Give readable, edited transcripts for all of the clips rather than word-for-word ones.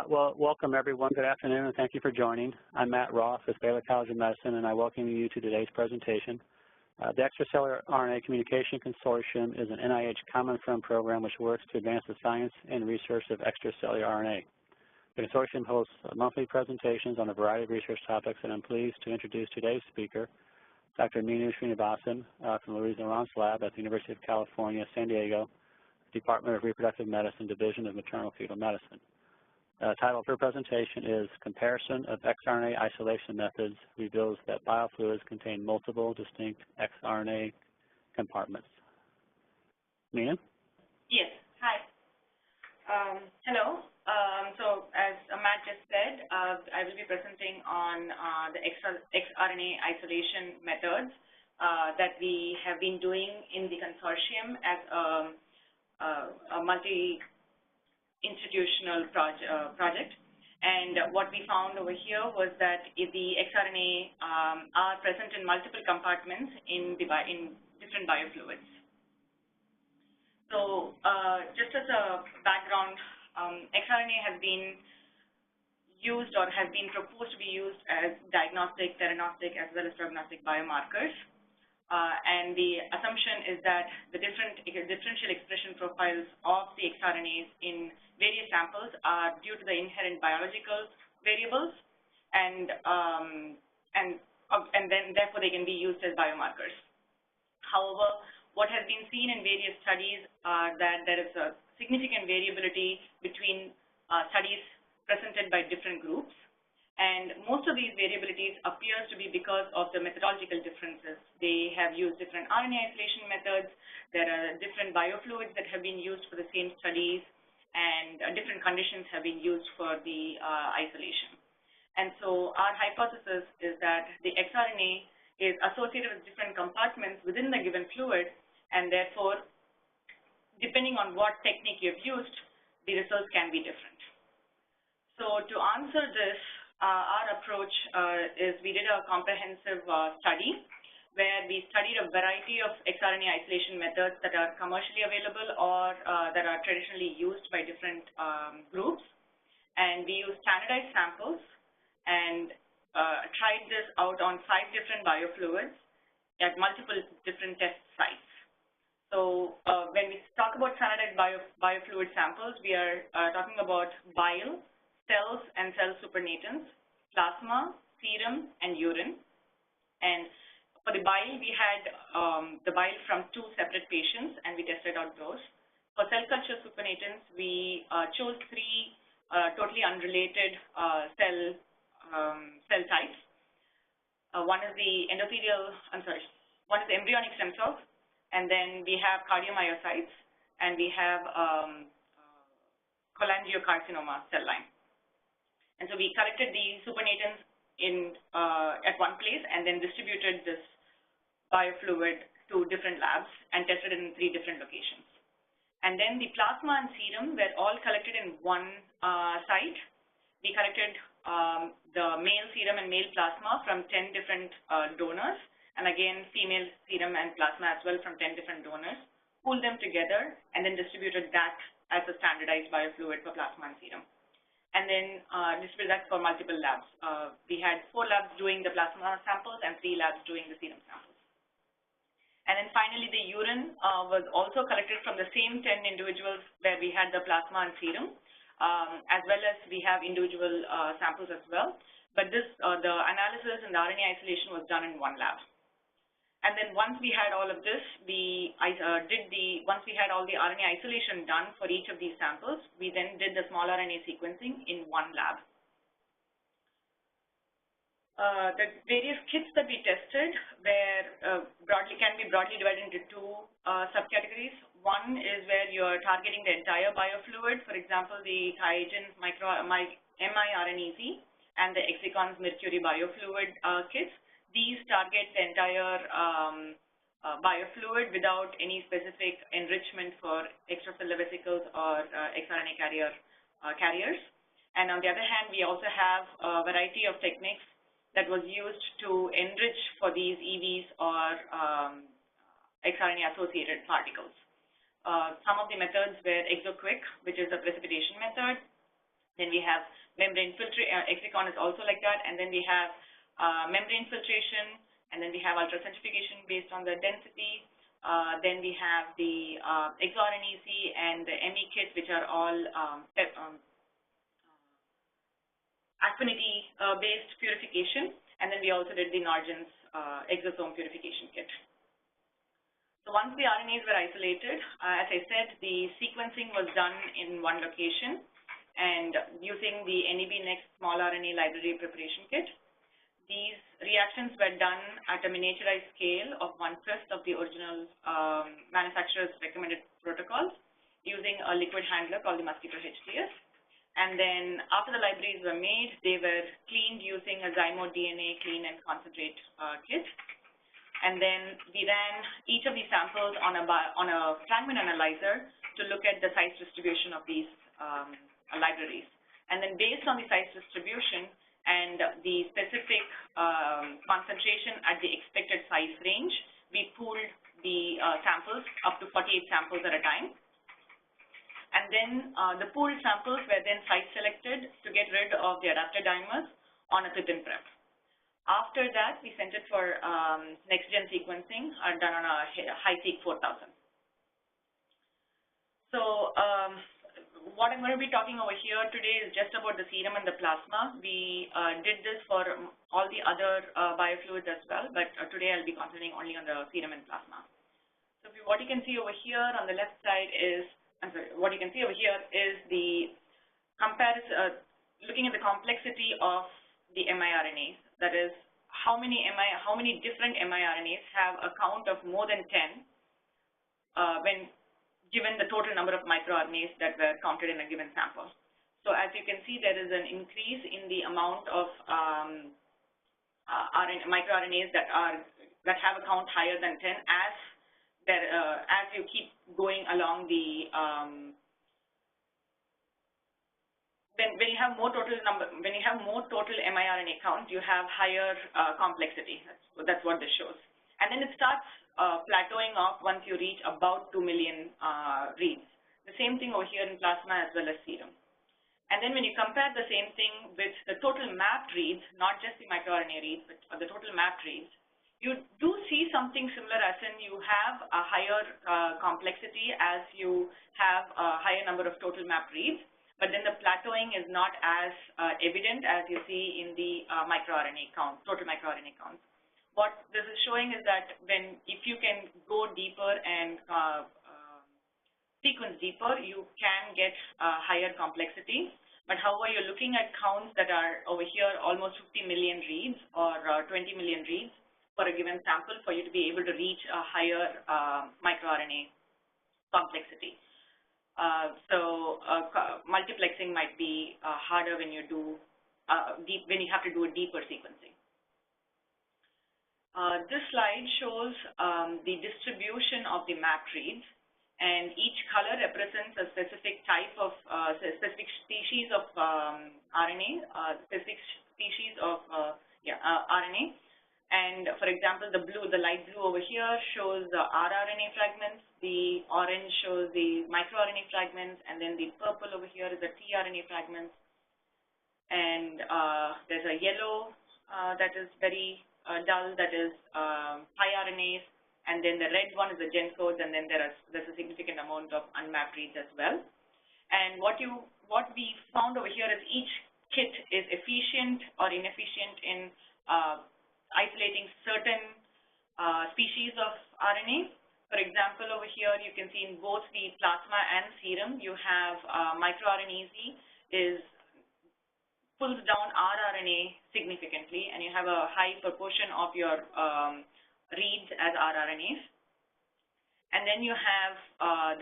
Well, welcome everyone. Good afternoon, and thank you for joining. I'm Matt Roth with Baylor College of Medicine, and I welcome you to today's presentation. The Extracellular RNA Communication Consortium is an NIH Common Fund program which works to advance the science and research of extracellular RNA. The consortium hosts monthly presentations on a variety of research topics, and I'm pleased to introduce today's speaker, Dr. Srimeenakshi Srinivasan from Louise Laurent's lab at the University of California, San Diego, Department of Reproductive Medicine, Division of Maternal Fetal Medicine. The title of her presentation is Comparison of exRNA Isolation Methods Reveals that Biofluids Contain Multiple Distinct exRNA Compartments. Mina? Yes. Hi. Hello. So as Matt just said, I will be presenting on the exRNA isolation methods that we have been doing in the consortium as a multi-institutional project. And what we found over here was that the exRNA are present in multiple compartments in different biofluids. So just as a background, exRNA has been used or has been proposed to be used as diagnostic, theranostic, as well as prognostic biomarkers. And the assumption is that the differential expression profiles of the exRNAs in various samples are due to the inherent biological variables, and then therefore they can be used as biomarkers. However, what has been seen in various studies are that there is a significant variability between studies presented by different groups. And most of these variabilities appears to be because of the methodological differences. They have used different RNA isolation methods. There are different biofluids that have been used for the same studies, and different conditions have been used for the isolation. And so our hypothesis is that the exRNA is associated with different compartments within the given fluid, and therefore, depending on what technique you've used, the results can be different. So to answer this, our approach is we did a comprehensive study where we studied a variety of exRNA isolation methods that are commercially available or that are traditionally used by different groups. And we used standardized samples and tried this out on 5 different biofluids at multiple different test sites. So when we talk about standardized biofluid samples, we are talking about bile, cells and cell supernatants, plasma, serum, and urine. And for the bile, we had the bile from 2 separate patients, and we tested out those. For cell culture supernatants, we chose 3 totally unrelated cell types. One is the one is the embryonic stem cells, and then we have cardiomyocytes, and we have cholangiocarcinoma cell line. And so we collected the supernatants at one place and then distributed this biofluid to different labs and tested it in 3 different locations. And then the plasma and serum were all collected in one site. We collected the male serum and male plasma from 10 different donors, and again female serum and plasma as well from 10 different donors, pooled them together, and then distributed that as a standardized biofluid for plasma and serum. And then distribute that for multiple labs. We had 4 labs doing the plasma samples and 3 labs doing the serum samples. And then finally, the urine was also collected from the same 10 individuals where we had the plasma and serum, as well as we have individual samples as well. But this, the analysis and the RNA isolation was done in one lab. And then once we had all of this, once we had all the RNA isolation done for each of these samples, we then did the small RNA sequencing in one lab. The various kits that we tested can be broadly divided into 2 subcategories. One is where you're targeting the entire biofluid, for example, the Thiagen's miRNAs and the Exicons Mercury biofluid kits. These target the entire biofluid without any specific enrichment for extracellular vesicles or exRNA carriers. And on the other hand, we also have a variety of techniques that was used to enrich for these EVs or exRNA-associated particles. Some of the methods were ExoQuick, which is a precipitation method, Then we have membrane filtration, exicon is also like that, and then we have membrane filtration, and then we have ultracentrifugation based on the density. Then we have the exRNAs and the ME kit, which are all affinity-based purification, and then we also did the Nargen's exosome purification kit. So once the RNAs were isolated, as I said, the sequencing was done in one location and using the NEB-Next small RNA library preparation kit. These reactions were done at a miniaturized scale of 1/5 of the original manufacturer's recommended protocols using a liquid handler called the mosquito HTS. And then after the libraries were made, they were cleaned using a Zymo DNA clean and concentrate kit. And then we ran each of these samples on a fragment analyzer to look at the size distribution of these libraries. And then based on the size distribution and the specific concentration at the expected size range, we pooled the samples up to 48 samples at a time. And then the pooled samples were then site selected to get rid of the adapted dimers on a Pippin prep. After that, we sent it for next-gen sequencing done on a HiSeq 4000. So what I'm going to be talking over here today is just about the serum and the plasma. We did this for all the other biofluids as well, but today I'll be concentrating only on the serum and plasma. So what you can see over here on the left side is, what you can see over here is the comparison, looking at the complexity of the miRNAs. That is, how many different miRNAs have a count of more than 10 when given the total number of microRNAs that were counted in a given sample. So as you can see, there is an increase in the amount of microRNAs that have a count higher than 10 as you keep going along the when you have more total miRNA count, you have higher complexity. That's what this shows. And then it starts plateauing off once you reach about 2 million reads. The same thing over here in plasma as well as serum. And then when you compare the same thing with the total mapped reads, not just the microRNA reads, but the total mapped reads, you do see something similar, as in you have a higher complexity as you have a higher number of total mapped reads, but then the plateauing is not as evident as you see in the microRNA count, total microRNA counts. What this is showing is that if you can go deeper and sequence deeper, you can get higher complexity. But however, you're looking at counts that are over here almost 50 million reads or 20 million reads for a given sample for you to be able to reach a higher microRNA complexity. So multiplexing might be harder when you do when you have to do a deeper sequencing. This slide shows the distribution of the mapped reads, and each color represents a specific type of specific species of RNA, specific species of RNA. And for example, the light blue over here shows the rRNA fragments, the orange shows the microRNA fragments, and then the purple over here is the tRNA fragments. And there's a yellow that is very dull, that is piRNAs, and then the red one is the gen codes, and then there's a significant amount of unmapped reads as well. And what we found over here is each kit is efficient or inefficient in isolating certain species of RNA. For example, over here you can see in both the plasma and serum, you have microRNAs pulls down rRNA significantly, and you have a high proportion of your reads as rRNAs. And then you have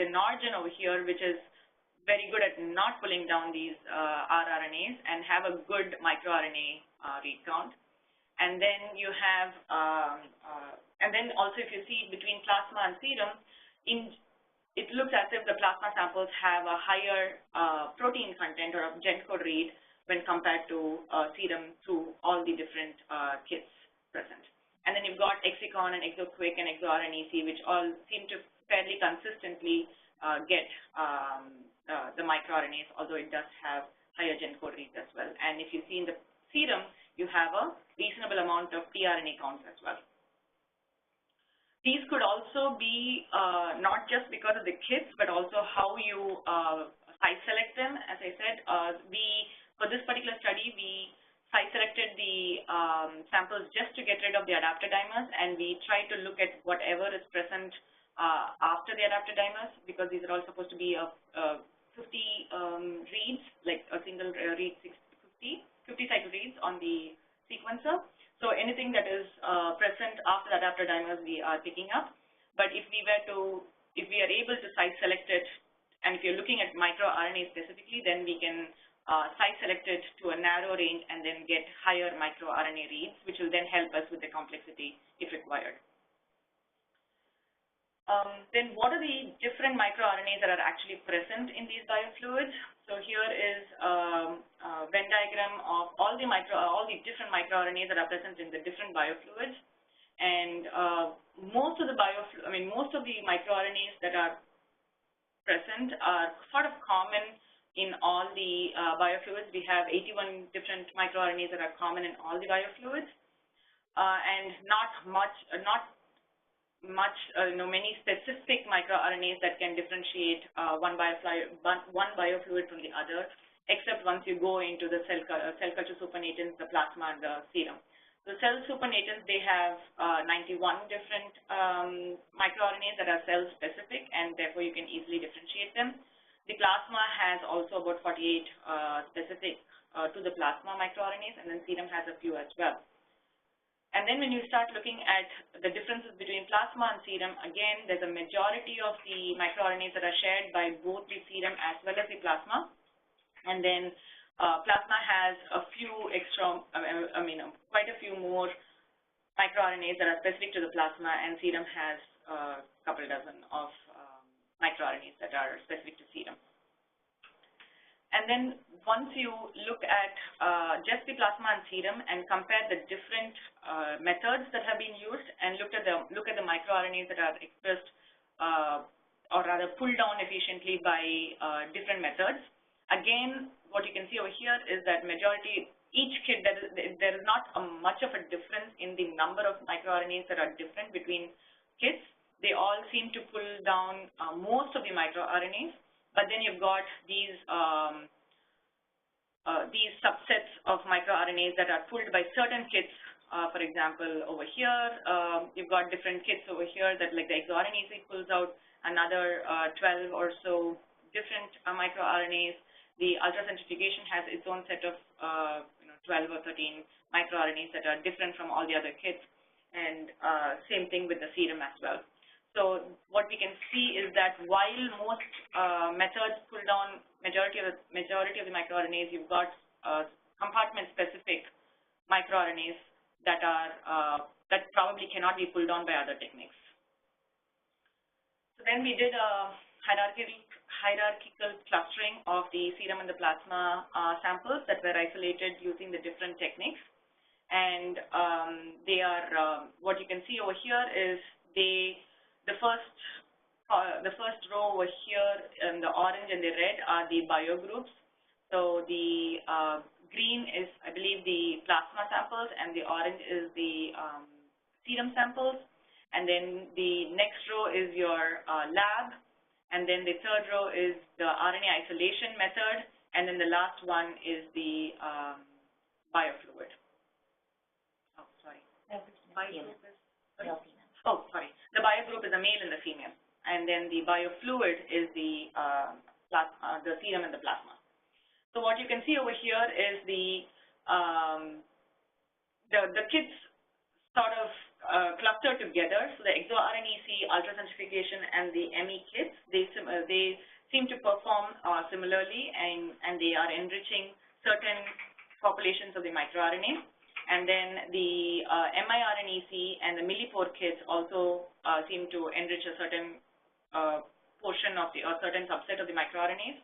the Nargen over here, which is very good at not pulling down these rRNAs and have a good microRNA read count. And then you have, and then also if you see between plasma and serum, it looks as if the plasma samples have a higher protein content or a gen code read when compared to serum through all the different kits present. And then you've got exicon and exoquick and exRNAs, which all seem to fairly consistently get the microRNAs, although it does have higher gen code reads as well. And if you see in the serum, you have a reasonable amount of tRNA counts as well. These could also be not just because of the kits, but also how you site select them. As I said, for this particular study, we site selected the samples just to get rid of the adapter dimers, and we tried to look at whatever is present after the adapter dimers, because these are all supposed to be 50 reads, like a single read 50 cycle reads on the sequencer. So anything that is present after the adapter dimers, we are picking up. But if we are able to site select it, and if you're looking at microRNA specifically, then we can site select it to a narrow range and then get higher microRNA reads, which will then help us with the complexity if required. Then what are the different microRNAs that are actually present in these biofluids? So here is a Venn diagram of all the different microRNAs that are present in the different biofluids. And most of the microRNAs that are present are sort of common in all the biofluids. We have 81 different microRNAs that are common in all the biofluids, and many specific microRNAs that can differentiate one biofluid from the other, except once you go into the cell culture supernatants, the plasma, and the serum. The cell supernatants, they have 91 different microRNAs that are cell-specific, and therefore you can easily differentiate them. The plasma has also about 48 specific to the plasma microRNAs, and then serum has a few as well. And then when you start looking at the differences between plasma and serum, again, there's a majority of the microRNAs that are shared by both the serum as well as the plasma. And then plasma has a few quite a few more microRNAs that are specific to the plasma, and serum has a couple dozen of microRNAs that are specific to serum. And then once you look at just the plasma and serum and compare the different methods that have been used, and look at the microRNAs that are expressed or rather pulled down efficiently by different methods, again, what you can see over here is that each kit, there is not much of a difference in the number of microRNAs that are different between kits. They all seem to pull down most of the microRNAs. But then you've got these subsets of microRNAs that are pulled by certain kits. For example, over here, you've got different kits over here that, like the exRNA pulls out another 12 or so different microRNAs. The ultracentrifugation has its own set of 12 or 13 microRNAs that are different from all the other kits, and same thing with the serum as well. So what we can see is that while most methods pull down majority of the microRNAs, you've got compartment-specific microRNAs that probably cannot be pulled down by other techniques. So then we did a hierarchical clustering of the serum and the plasma samples that were isolated using the different techniques, and they are what you can see over here is the first row over here in the orange and the red are the bio groups. So the green is, I believe, the plasma samples, and the orange is the serum samples. And then the next row is your lab, and then the third row is the RNA isolation method, and then the last one is the biofluid. Oh, sorry. Oh, sorry. The bio group is a male and the female, and then the biofluid is the serum and the plasma. So what you can see over here is the kits sort of cluster together. So the exRNA ultracentrifugation and the ME kits, they seem to perform similarly, and they are enriching certain populations of the microRNA. And then the miRNA and the millipore kits also seem to enrich a certain portion of or certain subset of the microRNAs.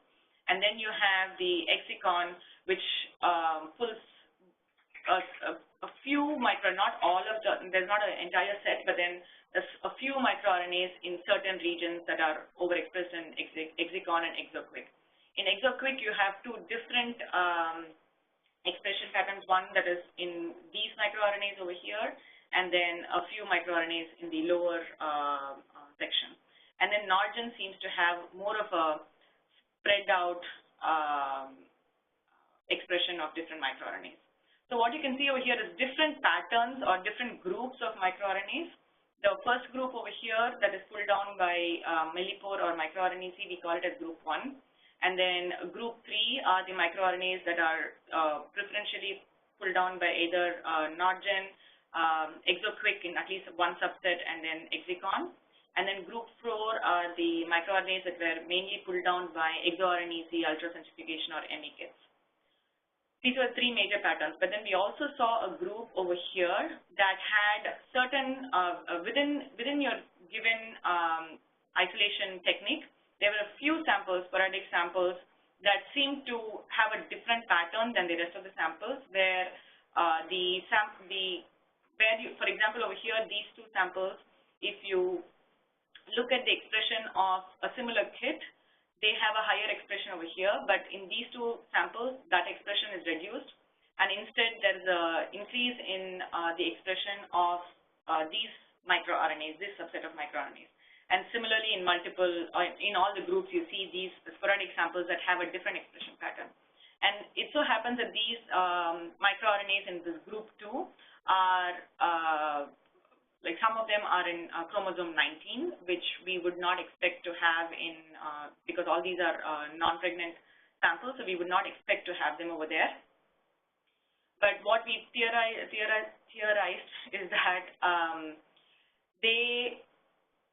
And then you have the exicon, which pulls a few not all of there's not an entire set, but then there's a few microRNAs in certain regions that are overexpressed in exicon and exoquick. in exoquick, you have two different expression patterns, one that is in these microRNAs over here, and then a few microRNAs in the lower section. And then Norgen seems to have more of a spread out expression of different microRNAs. So what you can see over here is different patterns or different groups of microRNAs. The first group over here that is pulled down by millipore or microRNA-C, we call it as group 1. And then group 3 are the microRNAs that are preferentially pulled down by either Norgen, exoquick in at least one subset, and then exicon. And then group 4 are the microRNAs that were mainly pulled down by exRNA-C, ultracentrifugation, or ME kits. These were three major patterns, but then we also saw a group over here that had certain, within your given isolation technique, there were a few samples, sporadic samples, that seemed to have a different pattern than the rest of the samples, where for example, over here, these two samples, if you look at the expression of a similar kit, they have a higher expression over here, but in these two samples, that expression is reduced, and instead there's an increase in the expression of these microRNAs, this subset of microRNAs. And similarly, in all the groups, you see these sporadic samples that have a different expression pattern. And it so happens that these microRNAs in this group 2 are like some of them are in chromosome 19, which we would not expect to have in, because all these are non-pregnant samples, so we would not expect to have them over there. But what we theorized is that they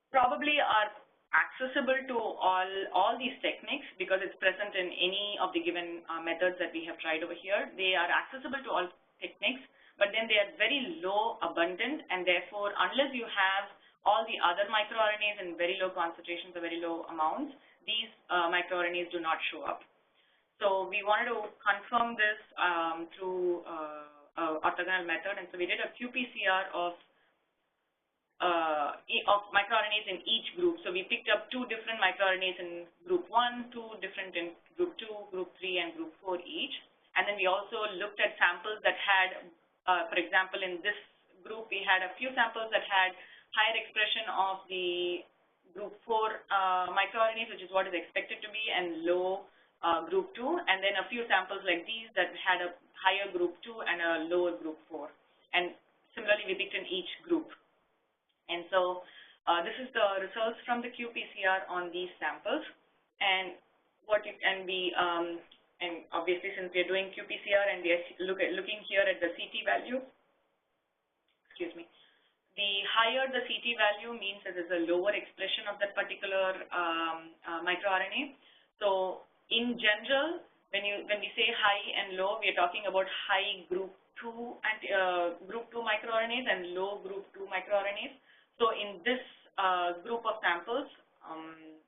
probably are accessible to all these techniques because it's present in any of the given methods that we have tried over here. They are accessible to all techniques, but then they are very low abundant, and therefore, unless you have all the other microRNAs in very low concentrations or very low amounts, these microRNAs do not show up. So we wanted to confirm this through orthogonal method, and so we did a qPCR of microRNAs in each group. So we picked up two different microRNAs in group 1, two different in group 2, group 3, and group 4 each. And then we also looked at samples that had, for example, in this group, we had a few samples that had higher expression of the group 4 microRNAs, which is what is expected to be, and low group 2, and then a few samples like these that had a higher group 2 and a lower group 4. And similarly, we picked in each group. And so this is the results from the qPCR on these samples. And what you can be, and obviously since we are doing qPCR and we are looking here at the CT value, excuse me, the higher the CT value means that there's a lower expression of that particular microRNA. So in general, when we say high and low, we are talking about high group 2 microRNAs and low group 2 microRNAs. So in this group of samples,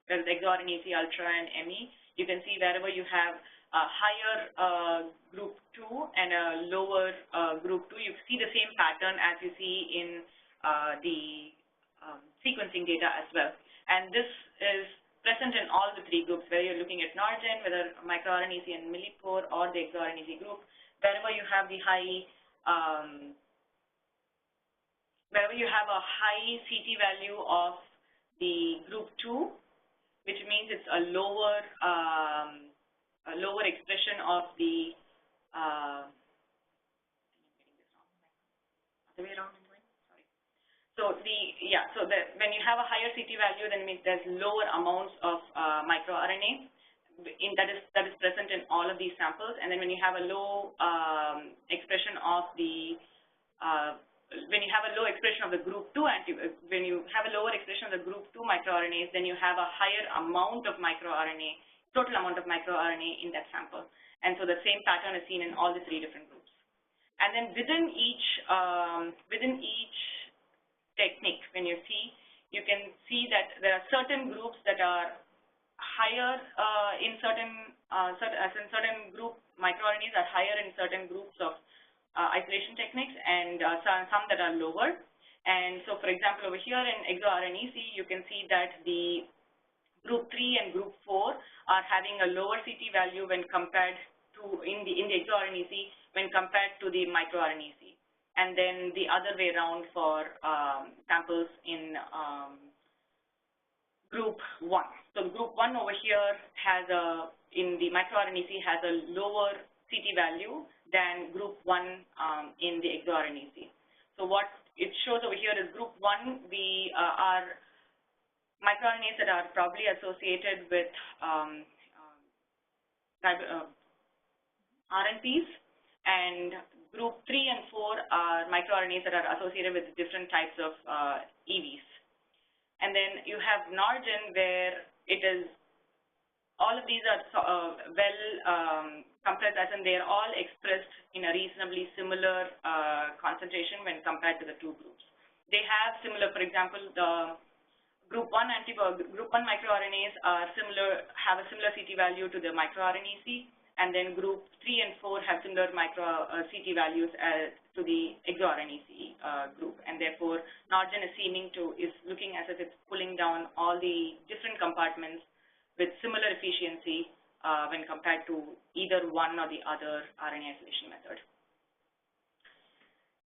there's exRNA-C, ultra, and ME, you can see wherever you have a higher group 2 and a lower group 2, you see the same pattern as you see in the sequencing data as well. And this is present in all the three groups, whether you're looking at Norgen, whether microRNA-C and millipore, or the exRNA-C group, wherever you have the high wherever you have a high CT value of the group 2, which means it's a lower expression of the other way around. Sorry. So when you have a higher CT value, then it means there's lower amounts of microRNA that is present in all of these samples. And then when you have a low expression of the when you have a low expression of the group 2 when you have a lower expression of the group 2 microRNAs, then you have a higher amount of microRNA, total amount of microRNA in that sample. And so the same pattern is seen in all the three different groups. And then within each technique, when you can see that there are certain groups that are higher in certain group microRNAs are higher in certain groups of isolation techniques, and some that are lower. And so, for example, over here in exRNA-C, you can see that the Group 3 and Group 4 are having a lower CT value when compared to in the exRNAs when compared to the microRNAs, and then the other way around for samples in Group 1. So Group 1 over here has in the microRNAs has a lower CT value than Group 1 in the exRNAs. So what it shows over here is Group 1, we are microRNAs that are probably associated with RNPs, and Group 3 and 4 are microRNAs that are associated with different types of EVs. And then you have Norgen, where it is, all of these are compressed, as in they are all expressed in a reasonably similar concentration when compared to the two groups. They have similar, for example, the Group 1 microRNAs are similar, have a similar CT value to the microRNAs, and then Group 3 and 4 have similar CT values to the exRNAs group, and therefore Norgen is looking as if it's pulling down all the different compartments with similar efficiency when compared to either one or the other RNA isolation method.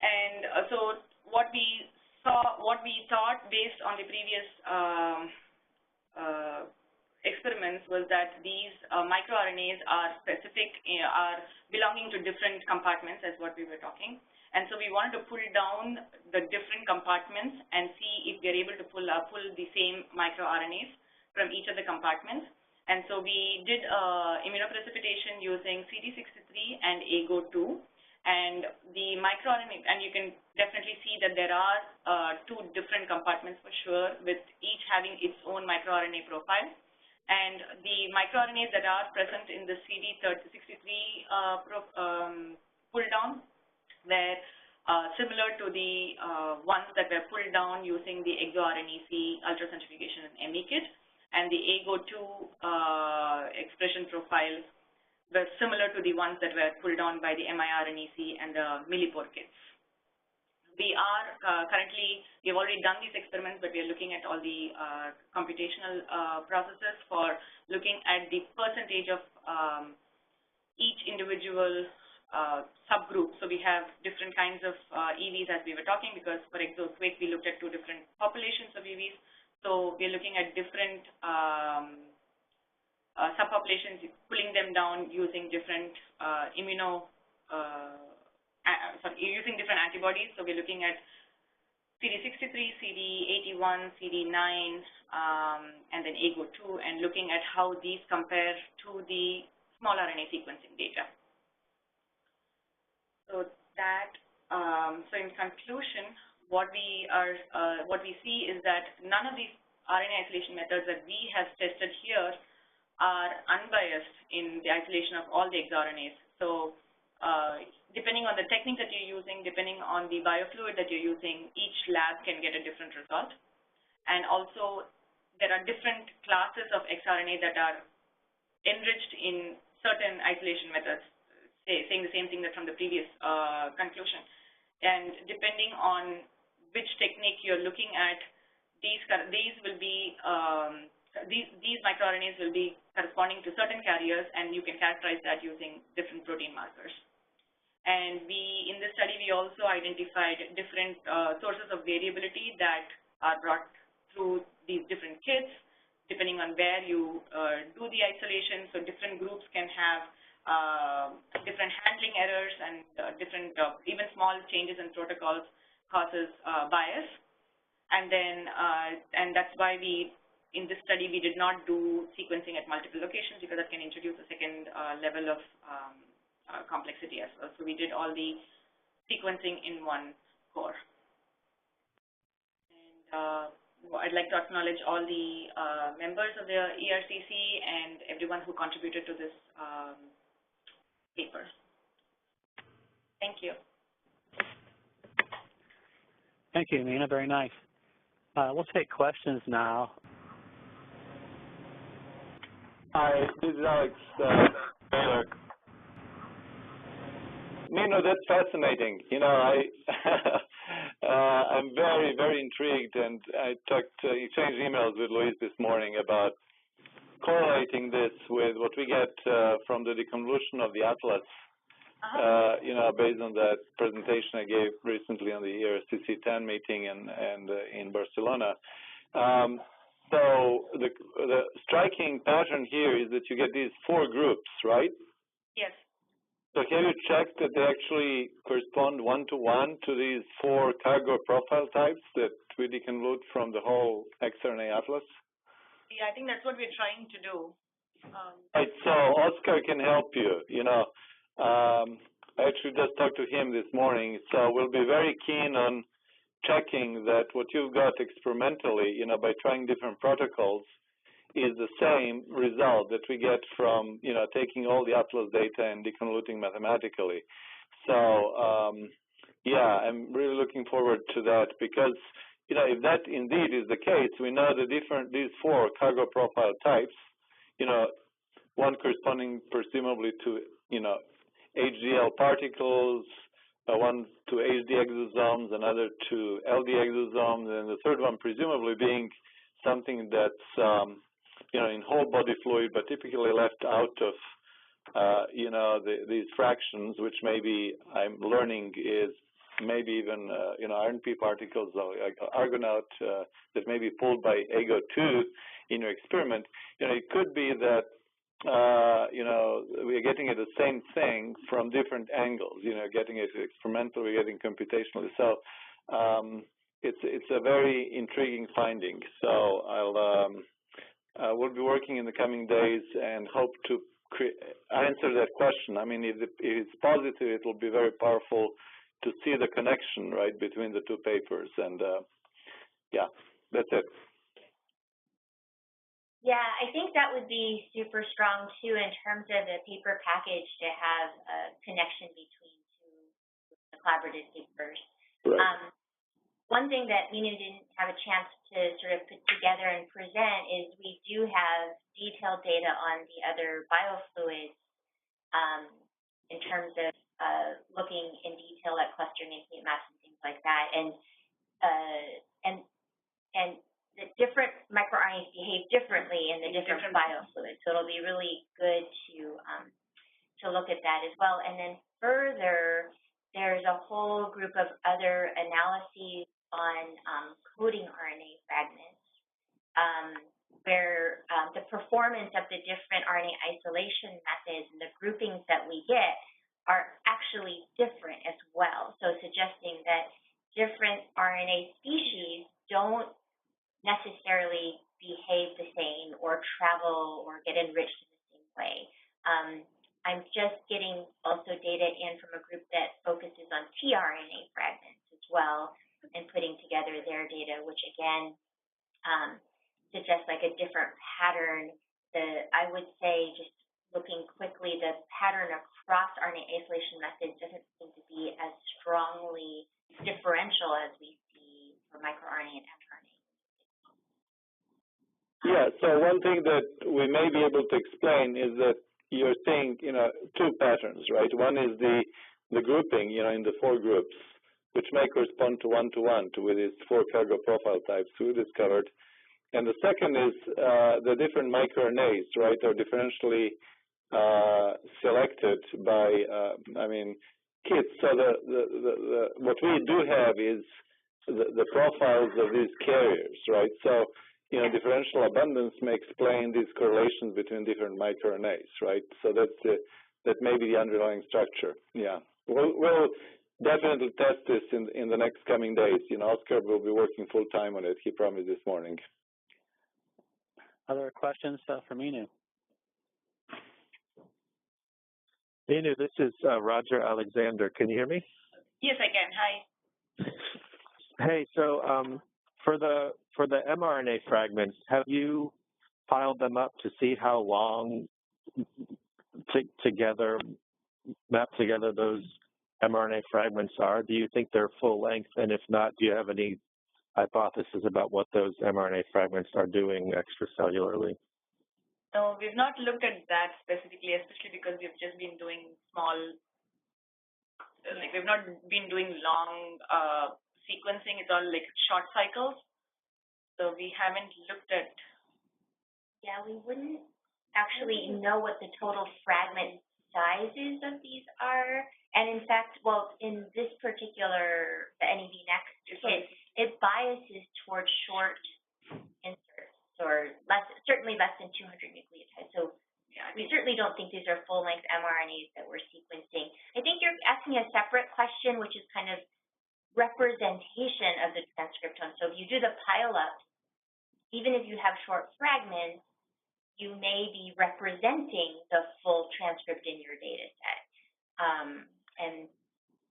And so what we thought based on the previous experiments was that these microRNAs are belonging to different compartments, as what we were talking. And so we wanted to pull down the different compartments and see if we are able to pull the same microRNAs from each of the compartments. And so we did immunoprecipitation using CD63 and AGO2. And the microRNA, and you can definitely see that there are two different compartments for sure, with each having its own microRNA profile. And the microRNAs that are present in the CD63 pull down were similar to the ones that were pulled down using the exRNAs ultracentrifugation and ME kit, and the AGO2 expression profiles were similar to the ones that were pulled down by the miRNAs and the millipore kits. We are we've already done these experiments, but we are looking at all the computational processes for looking at the percentage of each individual subgroup. So we have different kinds of EVs, as we were talking, because for ExoQuake we looked at two different populations of EVs. So we're looking at different subpopulations, pulling them down using different using different antibodies. So we're looking at CD63, CD81, CD9, and then AGO2, and looking at how these compare to the small RNA sequencing data. So that, so in conclusion, what we see is that none of these RNA isolation methods that we have tested here are unbiased in the isolation of all the exRNAs. So depending on the technique that you're using, depending on the biofluid that you're using, each lab can get a different result. And also, there are different classes of exRNA that are enriched in certain isolation methods, saying the same thing that from the previous conclusion. And depending on which technique you're looking at, these microRNAs will be corresponding to certain carriers, and you can characterize that using different protein markers. And in this study, we also identified different sources of variability that are brought through these different kits, depending on where you do the isolation. So different groups can have different handling errors, and different, even small changes in protocols causes bias. And then, and that's why in this study, we did not do sequencing at multiple locations, because that can introduce a second level of complexity as well. So we did all the sequencing in one core. And I'd like to acknowledge all the members of the ERCC and everyone who contributed to this paper. Thank you. Thank you, Nina. Very nice. We'll take questions now. Hi, this is Alex Taylor. Nina, that's fascinating. You know, I'm very, very intrigued, and I exchanged emails with Louise this morning about correlating this with what we get from the deconvolution of the atlas, based on that presentation I gave recently on the ERCC 10 meeting and in Barcelona. So the striking pattern here is that you get these 4 groups, right? Yes. So have you checked that they actually correspond one-to-one to these 4 cargo profile types that we deconvolute from the whole exRNA atlas? Yeah, I think that's what we're trying to do. Right, so Oscar can help you. I actually just talked to him this morning, so we'll be very keen on checking that what you've got experimentally, by trying different protocols, is the same result that we get from, taking all the atlas data and deconvoluting mathematically. So, yeah, I'm really looking forward to that because, if that indeed is the case, we know these 4 cargo profile types, one corresponding presumably to, HDL particles, one to HD exosomes, another to LD exosomes, and the third one presumably being something that's, in whole body fluid, but typically left out of, these fractions, which maybe I'm learning is maybe even, RNP particles, like Argonaut, that may be pulled by AGO2 in your experiment. It could be that, we're getting at the same thing from different angles, getting it experimentally, we're getting computationally. So it's a very intriguing finding. So we'll be working in the coming days and hope to answer that question. I mean, if it's positive, it will be very powerful to see the connection, right, between the 2 papers. And, yeah, that's it. Yeah, I think that would be super strong, too, in terms of the paper package to have a connection between 2 collaborative papers. Right. One thing that Meenu didn't have a chance to sort of put together and present is we do have detailed data on the other biofluids in terms of looking in detail at cluster nucleate maps and things like that. And the different microRNAs behave differently in the different biofluids. So it'll be really good to look at that as well. And then further, there's a whole group of other analyses on coding RNA fragments where the performance of the different RNA isolation methods and the groupings that we get are actually different as well. So suggesting that different RNA species don't necessarily behave the same or travel or get enriched in the same way. I'm just getting also data in from a group that focuses on tRNA fragments as well and putting together their data, which again suggests like a different pattern. I would say, just looking quickly, the pattern across RNA isolation methods doesn't seem to be as strongly differential as we see for microRNA and mRNA. Yeah, so one thing that we may be able to explain is that you're seeing, 2 patterns, right? One is the grouping, in the 4 groups, which may correspond to one-to-one with these 4 cargo profile types we discovered. And the second is the different microRNAs, right, are differentially selected by, kits. So what we do have is the profiles of these carriers, right? So, differential abundance may explain these correlations between different microRNAs, right? So that may be the underlying structure. Yeah, we'll definitely test this in the next coming days. Oscar will be working full time on it. He promised this morning. Other questions for Meenu? Meenu, this is Roger Alexander. Can you hear me? Yes, I can. Hi. Hey, so for the mRNA fragments, have you piled them up to see how long map together those mRNA fragments are? Do you think they're full length? And if not, do you have any hypothesis about what those mRNA fragments are doing extracellularly? No, we've not looked at that specifically, especially because we've just been doing small, we've not been doing long sequencing. It's all like short cycles. So we haven't looked at Yeah, we wouldn't actually know what the total fragment sizes of these are. And in fact, well, in this particular, the NEB Next kit, it biases towards short inserts, or certainly less than 200 nucleotides. So we certainly don't think these are full-length mRNAs that we're sequencing. I think you're asking a separate question, which is kind of representation of the transcriptome. So if you do the pile-up, even if you have short fragments, you may be representing the full transcript in your data set. And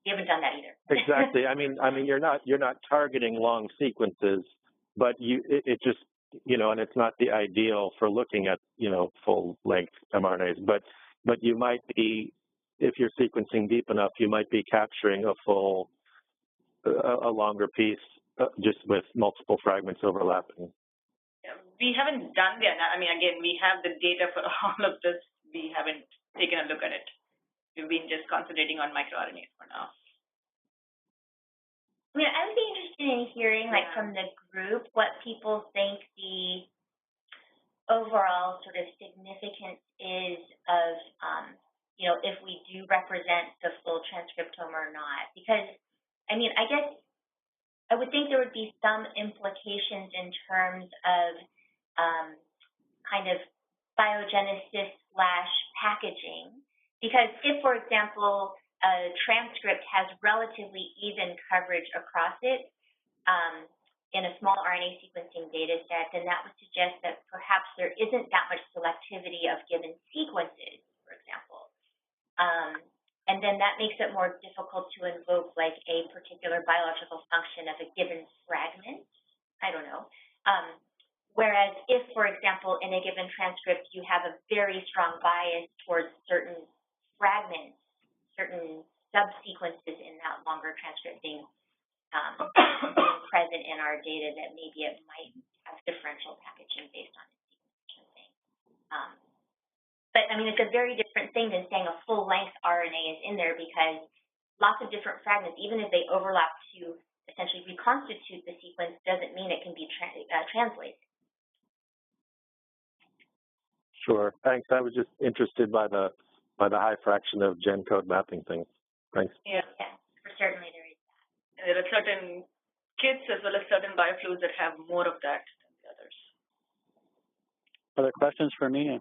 we haven't done that either. Exactly. I mean, you're not targeting long sequences, but it just, and it's not the ideal for looking at, full-length mRNAs. But you might be, if you're sequencing deep enough, you might be capturing a longer piece just with multiple fragments overlapping. Yeah, we haven't done that. I mean, again, we have the data for all of this. We haven't taken a look at it. We've been just concentrating on microRNAs for now. I mean, I would be interested in hearing, from the group, what people think the overall sort of significance is of, if we do represent the full transcriptome or not. Because, I mean, I guess I would think there would be some implications in terms of kind of biogenesis / packaging. Because if, for example, a transcript has relatively even coverage across it in a small RNA sequencing data set, then that would suggest that perhaps there isn't that much selectivity of given sequences, for example. And then that makes it more difficult to invoke like a particular biological function of a given fragment. I don't know. Whereas if, for example, in a given transcript, you have a very strong bias towards certain fragments, certain subsequences in that longer transcript being present in our data, that maybe it might have differential packaging based on its sequencing. But, I mean, it's a very different thing than saying a full-length RNA is in there, because lots of different fragments, even if they overlap to essentially reconstitute the sequence, doesn't mean it can be translated. Sure. Thanks. I was just interested by the high fraction of gen code mapping things. Thanks. Yeah. Certainly there is that. And there are certain kits as well as certain biofluids that have more of that than the others. Other questions for Mina?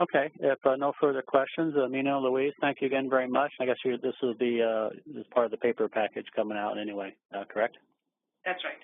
Okay, if no further questions, Mina, Louise, thank you again very much. I guess this will be this part of the paper package coming out anyway, correct? That's right.